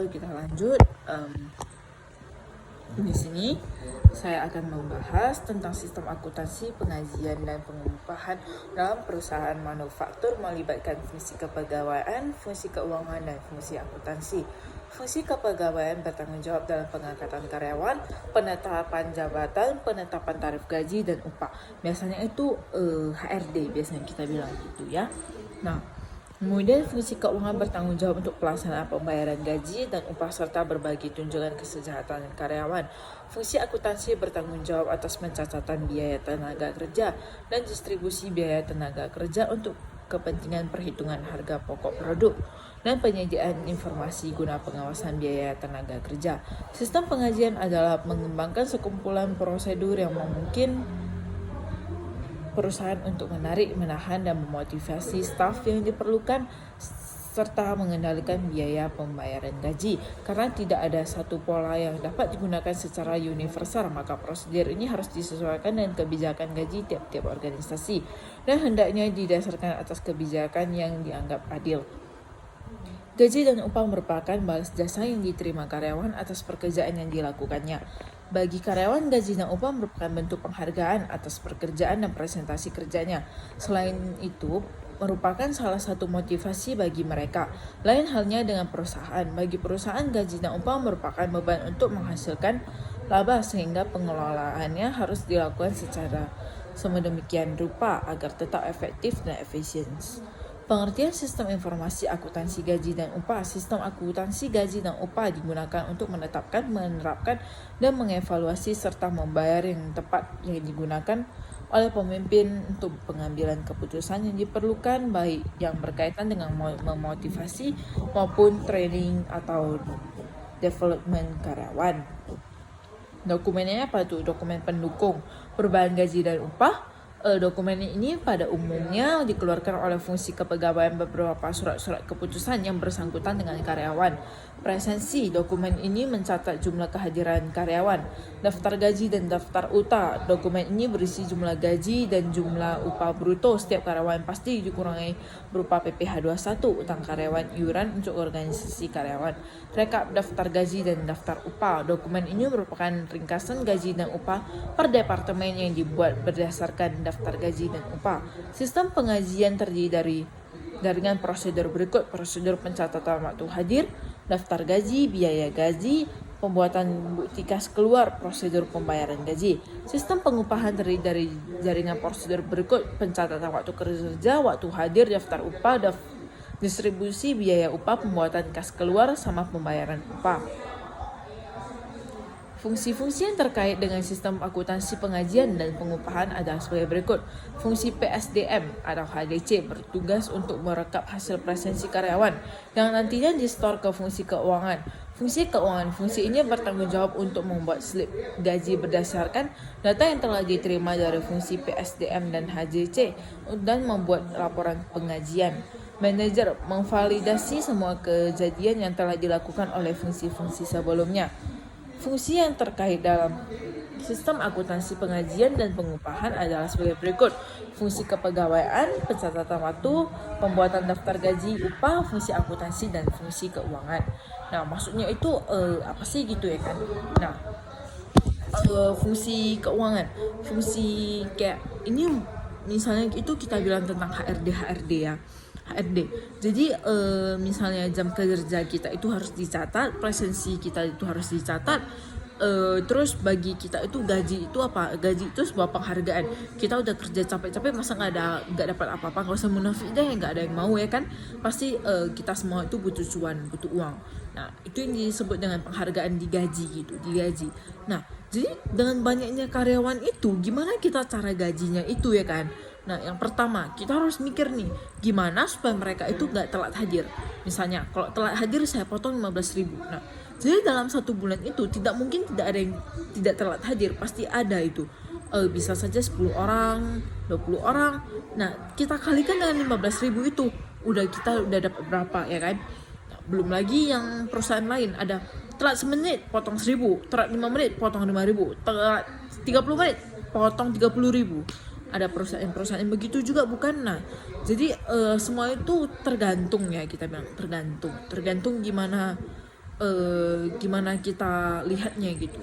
Kita lanjut. Di sini saya akan membahas tentang sistem akuntansi, pengajian, dan pengupahan dalam perusahaan manufaktur melibatkan fungsi kepegawaian, fungsi keuangan, dan fungsi akuntansi. Fungsi kepegawaian bertanggung jawab dalam pengangkatan karyawan, penetapan jabatan, penetapan tarif gaji dan upah. Biasanya itu HRD biasanya kita bilang gitu ya. Nah, kemudian fungsi keuangan bertanggung jawab untuk pelaksanaan pembayaran gaji dan upah serta berbagi tunjangan kesejahteraan karyawan. Fungsi akuntansi bertanggung jawab atas pencatatan biaya tenaga kerja dan distribusi biaya tenaga kerja untuk kepentingan perhitungan harga pokok produk dan penyediaan informasi guna pengawasan biaya tenaga kerja. Sistem pengajian adalah mengembangkan sekumpulan prosedur yang memungkinkan perusahaan untuk menarik, menahan, dan memotivasi staf yang diperlukan serta mengendalikan biaya pembayaran gaji. Karena tidak ada satu pola yang dapat digunakan secara universal, maka prosedur ini harus disesuaikan dengan kebijakan gaji tiap-tiap organisasi dan hendaknya didasarkan atas kebijakan yang dianggap adil. Gaji dan upah merupakan balas jasa yang diterima karyawan atas pekerjaan yang dilakukannya. Bagi karyawan, gaji dan upah merupakan bentuk penghargaan atas pekerjaan dan presentasi kerjanya. Selain itu, merupakan salah satu motivasi bagi mereka. Lain halnya dengan perusahaan. Bagi perusahaan, gaji dan upah merupakan beban untuk menghasilkan laba sehingga pengelolaannya harus dilakukan secara sedemikian rupa agar tetap efektif dan efisien. Pengertian sistem informasi akuntansi gaji dan upah. Sistem akuntansi gaji dan upah digunakan untuk menetapkan, menerapkan, dan mengevaluasi serta membayar yang tepat yang digunakan oleh pemimpin untuk pengambilan keputusan yang diperlukan, baik yang berkaitan dengan memotivasi maupun training atau development karyawan. Dokumennya apa tuh? Dokumen pendukung perubahan gaji dan upah. Dokumen ini pada umumnya dikeluarkan oleh fungsi kepegawaian beberapa surat-surat keputusan yang bersangkutan dengan karyawan. Presensi dokumen ini mencatat jumlah kehadiran karyawan, daftar gaji dan daftar UTA. Dokumen ini berisi jumlah gaji dan jumlah upah bruto setiap karyawan pasti dikurangi berupa PPh 21, utang karyawan, iuran untuk organisasi karyawan. Rekap daftar gaji dan daftar upah. Dokumen ini merupakan ringkasan gaji dan upah per departemen yang dibuat berdasarkan daftar gaji dan upah. Sistem pengajian terdiri dari jaringan prosedur berikut: prosedur pencatatan waktu hadir, daftar gaji, biaya gaji, pembuatan bukti kas keluar, prosedur pembayaran gaji. Sistem pengupahan terdiri dari jaringan prosedur berikut: pencatatan waktu kerja, waktu hadir, daftar upah, distribusi biaya upah, pembuatan kas keluar, sama pembayaran upah. Fungsi-fungsi yang terkait dengan sistem akuntansi pengajian dan pengupahan adalah sebagai berikut. Fungsi PSDM atau HDC bertugas untuk merekap hasil presensi karyawan yang nantinya disetor ke fungsi keuangan. Fungsi ini bertanggung jawab untuk membuat slip gaji berdasarkan data yang telah diterima dari fungsi PSDM dan HDC dan membuat laporan pengajian. Manajer memvalidasi semua kejadian yang telah dilakukan oleh fungsi-fungsi sebelumnya. Fungsi yang terkait dalam sistem akuntansi pengajian dan pengupahan adalah sebagai berikut. Fungsi kepegawaian, pencatatan waktu, pembuatan daftar gaji, upah, fungsi akuntansi, dan fungsi keuangan. Nah, maksudnya itu apa sih gitu ya kan? Nah, fungsi keuangan, fungsi kayak ini misalnya itu kita bilang tentang HRD ya. HRD. Jadi misalnya jam kerja kita itu harus dicatat, presensi kita itu harus dicatat. Terus bagi kita itu gaji itu apa? Gaji itu sebuah penghargaan. Kita udah kerja capek-capek masa nggak dapat apa-apa? Nggak usah munafik deh, nggak ada yang mau ya kan? Pasti kita semua itu butuh cuan, butuh uang. Nah itu yang disebut dengan penghargaan digaji gitu, digaji. Nah jadi dengan banyaknya karyawan itu, gimana kita cara gajinya itu ya kan? Nah, yang pertama, kita harus mikir nih, gimana supaya mereka itu gak telat hadir. Misalnya, kalau telat hadir saya potong 15.000. Nah, jadi dalam 1 bulan itu tidak mungkin tidak ada yang tidak telat hadir, pasti ada itu. Bisa saja 10 orang, 20 orang. Nah, kita kalikan dengan 15.000 itu, kita udah dapat berapa ya kan? Nah, belum lagi yang perusahaan lain ada telat semenit potong 1.000, telat 5 menit potong 5.000, telat 30 menit potong 30.000. Ada perusahaan-perusahaan begitu juga bukan? Nah, jadi semua itu tergantung ya, kita bilang tergantung gimana gimana kita lihatnya gitu.